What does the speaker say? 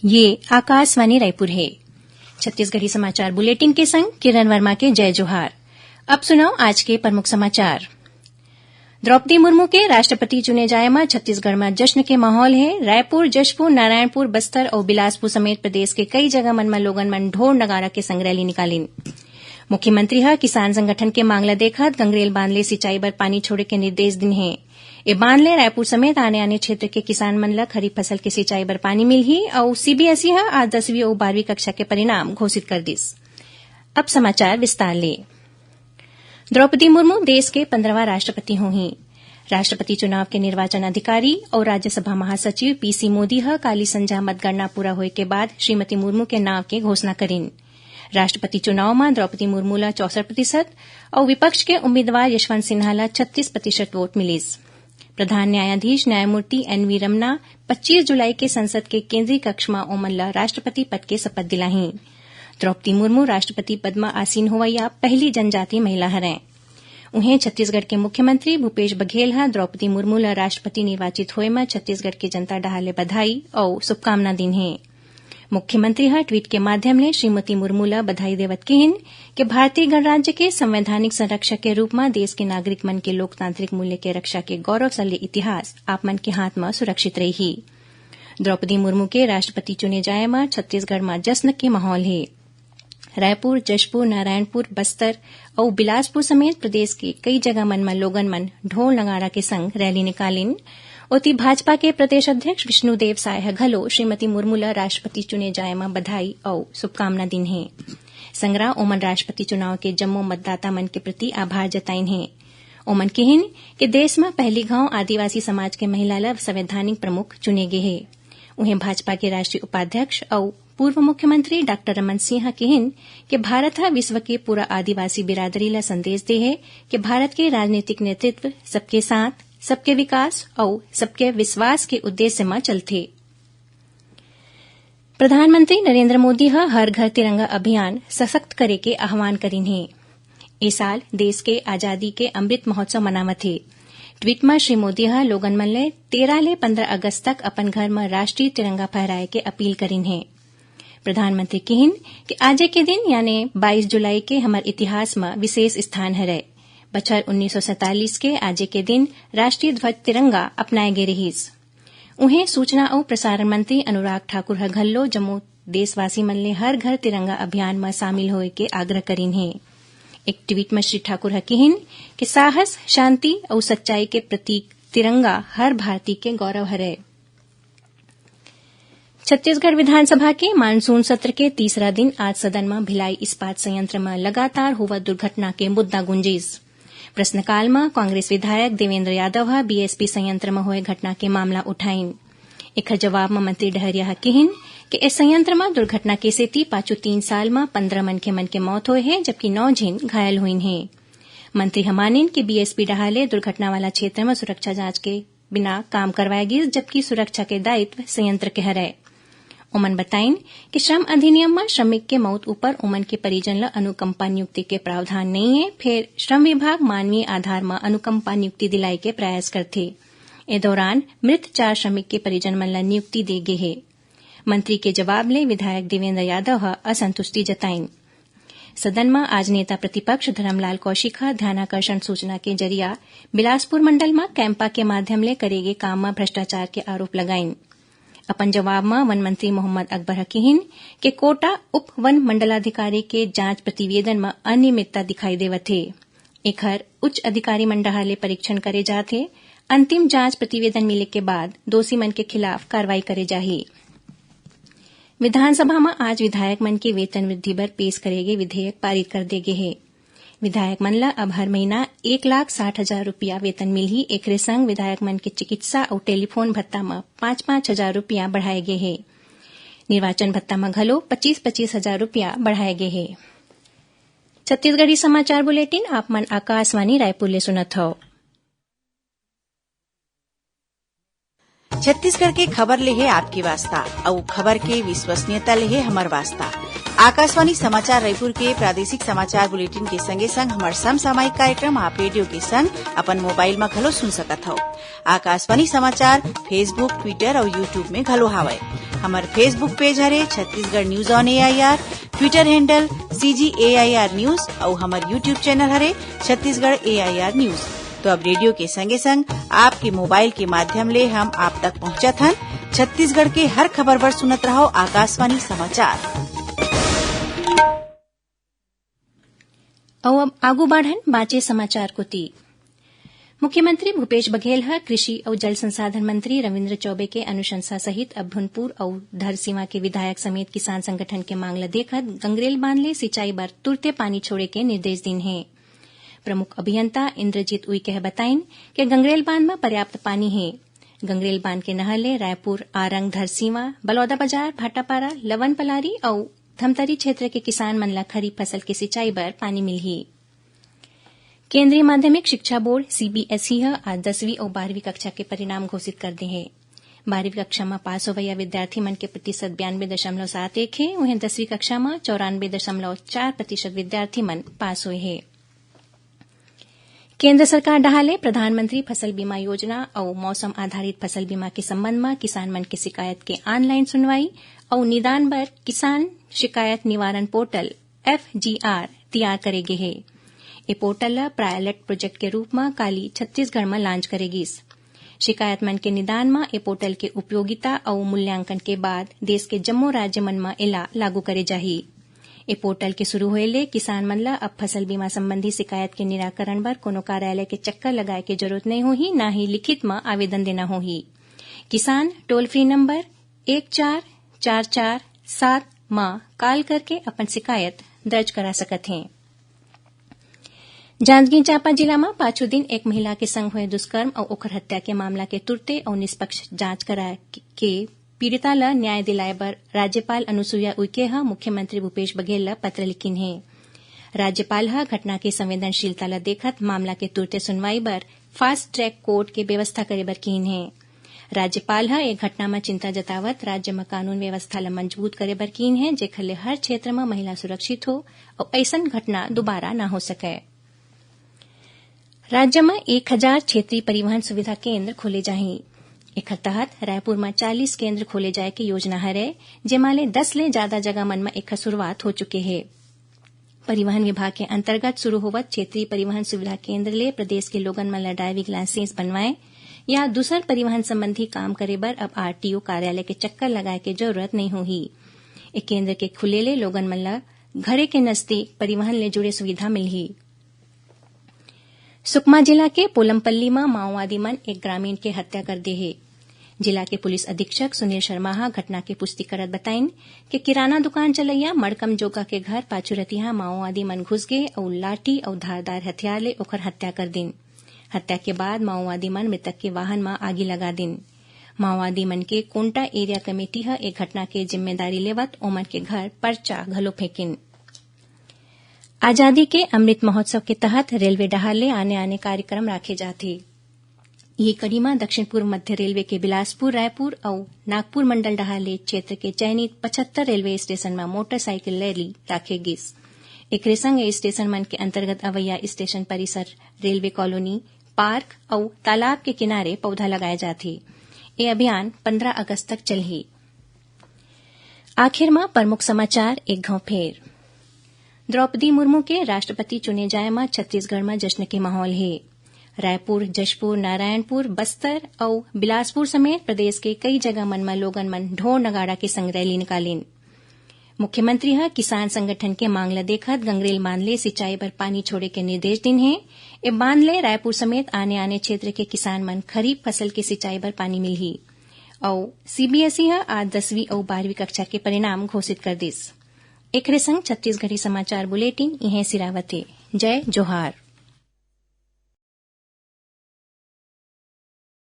ये आकाशवाणी रायपुर है। छत्तीसगढ़ी समाचार बुलेटिन के संग किरण वर्मा के जय जोहार। अब सुनाओ आज के प्रमुख समाचार। द्रौपदी मुर्मू के राष्ट्रपति चुने जाए में छत्तीसगढ़ में जश्न के माहौल है। रायपुर, जशपुर, नारायणपुर, बस्तर और बिलासपुर समेत प्रदेश के कई जगह मन में लोगन मन ढोल नगारा के संग रैली निकालिन। मुख्यमंत्री ह किसान संगठन के मांगला देखत गंगरेल बांध ले सिंचाई बर पानी छोड़े के निर्देश दिन है। ए बांध ले रायपुर समेत आने क्षेत्र के किसान मन ला खरीफ फसल के सिंचाई बर पानी मिलही और सीबीएसई ह आज 10वीं और 12वीं कक्षा के परिणाम घोषित कर दिस। अब समाचार विस्तार ले। द्रौपदी मुर्मू देश के 15वां राष्ट्रपति होंगी। राष्ट्रपति चुनाव के निर्वाचन अधिकारी और राज्यसभा महासचिव पीसी मोदी ह काली संझा मतगणना पूरा होए के बाद श्रीमती मुर्मू के नाव के घोषणा करीन। राष्ट्रपति चुनाव में द्रौपदी मुर्मू ला 64% और विपक्ष के उम्मीदवार यशवंत सिन्हा ला 36% वोट मिलिस। प्रधान न्यायाधीश न्यायमूर्ति एनवी रमना 25 जुलाई के संसद के केंद्रीय कक्ष में ओमन ला राष्ट्रपति पद के शपथ दिलाही। द्रौपदी मुर्मू राष्ट्रपति पद में आसीन होवैया पहली जनजातीय महिला हरें। उन्हें छत्तीसगढ़ के मुख्यमंत्री भूपेश बघेल ह द्रौपदी मुर्मू ला राष्ट्रपति निर्वाचित होए में छत्तीसगढ़ के जनता डहाले बधाई और शुभकामना दिन है। मुख्यमंत्री ह ट्वीट के माध्यम ले श्रीमती मुर्मू ला बधाई देवत कहिन कि भारतीय गणराज्य के संवैधानिक संरक्षक के रूप में देश के नागरिक मन के लोकतांत्रिक मूल्य के रक्षा के गौरवशाली इतिहास आप मन के हाथ में सुरक्षित रही। द्रौपदी मुर्मू के राष्ट्रपति चुने जाए में छत्तीसगढ़ में जश्न के माहौल है। रायपुर, जशपुर, नारायणपुर, बस्तर और बिलासपुर समेत प्रदेश के कई जगह मन में लोगन मन ढोल नगारा के संग रैली निकालिन। ओती भाजपा के प्रदेश अध्यक्ष विष्णुदेव साय घलो श्रीमती मुर्मू ला राष्ट्रपति चुने जाए में बधाई और शुभकामना दिन है। संगरा ओमन राष्ट्रपति चुनाव के जम्मो मतदाता मन के प्रति आभार जताइन है। ओमन कहिन कि देश में पहली घाव आदिवासी समाज के महिला ला संवैधानिक प्रमुख चुने गए है। उन्हें भाजपा के राष्ट्रीय उपाध्यक्ष और पूर्व मुख्यमंत्री डॉक्टर रमन सिंह कहिन कि भारत हा विश्व के पूरा आदिवासी बिरादरी ला संदेश दे है कि भारत के राजनीतिक नेतृत्व सबके साथ, सबके विकास और सबके विश्वास के उद्देश्य में चलते। प्रधानमंत्री नरेंद्र मोदी हर घर तिरंगा अभियान सशक्त करे के आह्वान करीन है। इस साल देश के आजादी के अमृत महोत्सव मनावत है। ट्वीट में श्री मोदी लोगन मन ले 13 ले 15 अगस्त तक अपन घर में राष्ट्रीय तिरंगा फहराए के अपील करीन है। प्रधानमंत्री कहिन कि आजे के दिन यानी 22 जुलाई के हमार इतिहास में विशेष स्थान है। बछर 1947 के आजे के दिन राष्ट्रीय ध्वज तिरंगा अपनाए गे रहीस। उन्हें सूचना और प्रसारण मंत्री अनुराग ठाकुर घल्लो जम्मू देशवासी मन ले हर घर तिरंगा अभियान में शामिल होए के आग्रह करीन है। एक ट्वीट में श्री ठाकुर कहिन कि साहस, शांति और सच्चाई के प्रतीक तिरंगा हर भारतीय के गौरव है। छत्तीसगढ़ विधानसभा के मानसून सत्र के तीसरा दिन आज सदन में भिलाई इस्पात संयंत्र में लगातार हुआ दुर्घटना के मुद्दा गुंजिस। प्रश्नकाल में कांग्रेस विधायक देवेंद्र यादव बीएसपी संयंत्र में हुए घटना के मामला उठाइन। एक जवाब में मंत्री डहरिया कहिन कि इस संयंत्र में दुर्घटना के सेती पाछू 3 साल में 15 मन के मौत हुए है जबकि 9 झीन घायल हुईन है। मंत्री मानिन कि बीएसपी डहाले दुर्घटना वाला क्षेत्र में सुरक्षा जांच के बिना काम करवाए गिस जबकि सुरक्षा के दायित्व संयंत्र के हरे। ओमन बताइन कि श्रम अधिनियम में श्रमिक के मौत ऊपर ओमन के परिजन ला अनुकंपा नियुक्ति के प्रावधान नहीं है। फिर श्रम विभाग मानवीय आधार में अनुकंपा नियुक्ति दिलाए के प्रयास करथे। ए दौरान मृत 4 श्रमिक के परिजन मन ला नियुक्ति दे गे है। मंत्री के जवाब ले विधायक देवेंद्र यादव असंतुष्टि जताइन। सदन में आज नेता प्रतिपक्ष धरमलाल कौशिक ध्यानाकर्षण सूचना के जरिया बिलासपुर मंडल में कैंपा के माध्यम ले करेगे काम में भ्रष्टाचार के आरोप लगाइन। अपन जवाब में वन मंत्री मोहम्मद अकबर कहिन कि कोटा उप वन मंडलाधिकारी के जांच प्रतिवेदन में अनियमितता दिखाई देवत है। एखर उच्च अधिकारी मंडहाले परीक्षण करे जाथे। अंतिम जांच प्रतिवेदन मिले के बाद दोषी मन के खिलाफ कार्रवाई करे जाही। विधानसभा में आज विधायक मन के वेतन वृद्धि पर पेश करेगे विधेयक पारित कर दे गए है। विधायक मन ला अब हर महीना 1,60,000 रुपया वेतन मिलही। एकरे संग विधायक मन के चिकित्सा और टेलीफोन भत्ता में 5-5 हजार रुपया बढ़ाए गए है। निर्वाचन भत्ता में घलो 25-25 हजार रुपया बढ़ाए गए है। छत्तीसगढ़ी समाचार बुलेटिन आप मन आकाशवाणी रायपुर ले सुनत हो। छत्तीसगढ़ के खबर ले है आपकी वास्ता और खबर के विश्वसनीयता ले है हमर वास्ता। आकाशवाणी समाचार रायपुर के प्रादेशिक समाचार बुलेटिन के संगे संग हमार समसामयिक कार्यक्रम आप रेडियो के संग अपन मोबाइल में घलो सुन सकत हो। आकाशवाणी समाचार फेसबुक, ट्विटर और यूट्यूब में घलो हावय। हमार फेसबुक पेज हरे Chhattisgarh news on AIR, Twitter handle CGAIR news और हमार यूट्यूब चैनल हरे छत्तीसगढ़ AIR न्यूज। तो अब रेडियो के संगे संग आपके मोबाइल के माध्यम ले हम आप तक पहुंचत हन। छत्तीसगढ़ के हर खबर पर सुनत रहो आकाशवाणी समाचार। अब आगू बढ़न बाचे समाचार को ती। मुख्यमंत्री भूपेश बघेल कृषि और जल संसाधन मंत्री रविन्द्र चौबे के अनुशंसा सहित अब भुनपुर और धरसींवा के विधायक समेत किसान संगठन के मांग ल देखत गंगरेल बांध ले सिंचाई बर तुरते पानी छोड़े के निर्देश दिन है। प्रमुख अभियंता इंद्रजीत उइके बताइन कि गंगरेल बांध में पर्याप्त पानी है। गंगरेल बांध के नहर ले रायपुर, आरंग, धरसींवा, बलौदाबाजार, भाटापारा, लवन पलारी और धमतरी क्षेत्र के किसान मन ला खरीफ फसल के सिंचाई बर पानी मिलही। केंद्रीय माध्यमिक शिक्षा बोर्ड CBSE आज 10वीं और 12वीं कक्षा के परिणाम घोषित कर दिए हैं। 12वीं कक्षा में पास होवैया विद्यार्थी मन के प्रतिशत 92.71 है, वहीं 10वीं कक्षा में 94.4% विद्यार्थी मन पास हुए हैं। केंद्र सरकार डहाले प्रधानमंत्री फसल बीमा योजना और मौसम आधारित फसल बीमा के संबंध में किसान मन के शिकायत के ऑनलाइन सुनवाई और निदान बर किसान शिकायत निवारण पोर्टल FGR तैयार करेगे है। ये पोर्टल पायलट प्रोजेक्ट के रूप में काली छत्तीसगढ़ में लॉन्च करेगी। शिकायत मन के निदान में ये पोर्टल के उपयोगिता और मूल्यांकन के बाद देश के जम्मो राज्य मन में एला लागू करे जाही। ए पोर्टल के शुरू होएले किसान मन ला अब फसल बीमा संबंधी शिकायत के निराकरण बर कोनो कार्यालय के चक्कर लगाए के जरूरत नहीं होही, न ही लिखित में आवेदन देना होही। किसान टोल फ्री नंबर 14447 में कॉल करके अपन शिकायत दर्ज करा सकत हैं। जांजगीर चांपा जिला में पांचों दिन एक महिला के संग हुए दुष्कर्म और ओकर हत्या के मामला के तुरते और निष्पक्ष जांच कराए के पीड़िता ला न्याय दिलाए बर राज्यपाल अनुसुईया उइके मुख्यमंत्री भूपेश बघेल ला पत्र लिखिन है। राज्यपाल घटना के संवेदनशीलता ला देखत मामला के तुरते सुनवाई बर फास्ट ट्रैक कोर्ट के व्यवस्था करे बर कीन है। राज्यपाल एक घटना में चिंता जतावत राज्य में कानून व्यवस्था ला मजबूत करे बर कीन है, जेखर ले हर क्षेत्र में महिला सुरक्षित हो और ऐसन घटना दोबारा न हो सके। राज्य में 1000 क्षेत्रीय परिवहन सुविधा केंद्र खोले जाही। एकर तहत रायपुर में 40 केंद्र खोले जाए की योजना हरे, जेमा ले 10 ले ज्यादा जगह मन में एकर शुरुआत हो चुके है। परिवहन विभाग के अंतर्गत शुरू होवत क्षेत्रीय परिवहन सुविधा केंद्र ले प्रदेश के लोगन मन ला ड्राइविंग लाइसेंस बनवाए या दूसर परिवहन संबंधी काम करे बर अब RTO कार्यालय के चक्कर लगाए के जरूरत नहीं होही। ए केंद्र के खुले ले लोगन मन ला घरे के नजदीक परिवहन ले जुड़े सुविधा मिलही। सुकमा जिला के पोलमपल्ली में माओवादी मन एक ग्रामीण के हत्या कर दे है। जिला के पुलिस अधीक्षक सुनील शर्मा घटना की पुष्टि करत बताइन कि किराना दुकान चलैया मड़कम जोगा के घर पाचुरतिया माओवादी मन घुस गए और लाठी और धारदार हथियार ले ओकर हत्या कर दिन। हत्या के बाद माओवादी मन मृतक के वाहन में आगी लगा दिन। माओवादी मन के कोंटा एरिया कमेटी एक घटना के जिम्मेदारी लेवत ओमन के घर पर्चा घलो फेंकिन। आजादी के अमृत महोत्सव के तहत रेलवे डहार ले आने कार्यक्रम राखे जाते। ये कड़ी में दक्षिण पूर्व मध्य रेलवे के बिलासपुर, रायपुर और नागपुर मंडल डहार ले क्षेत्र के चयनित 75 रेलवे स्टेशन में मोटरसाइकिल रैली राखेगी। एकरे संग स्टेशन मन के अंतर्गत अवैया स्टेशन परिसर, रेलवे कॉलोनी, पार्क और तालाब के किनारे पौधा लगाए जाते। ये अभियान 15 अगस्त तक चलही। आखिर में प्रमुख समाचार एक घाव फेर। द्रौपदी मुर्मू के राष्ट्रपति चुने जाए में छत्तीसगढ़ में जश्न के माहौल है। रायपुर, जशपुर, नारायणपुर, बस्तर और बिलासपुर समेत प्रदेश के कई जगह मन में लोगन मन ढोर नगाड़ा के संग रैली निकालिन। मुख्यमंत्री किसान संगठन के मांग ल देखत गंगरेल बांध ले सिंचाई पर पानी छोड़े के निर्देश दिन है। ए बांध ले रायपुर समेत आने क्षेत्र के किसान मन खरीफ फसल के सिंचाई पर पानी मिलही। और CBSE आज 10वीं और 12वीं कक्षा के परिणाम घोषित कर दिस। एकरे संग छत्तीसगढ़ी समाचार बुलेटिन इहें सिरावते। जय जोहार।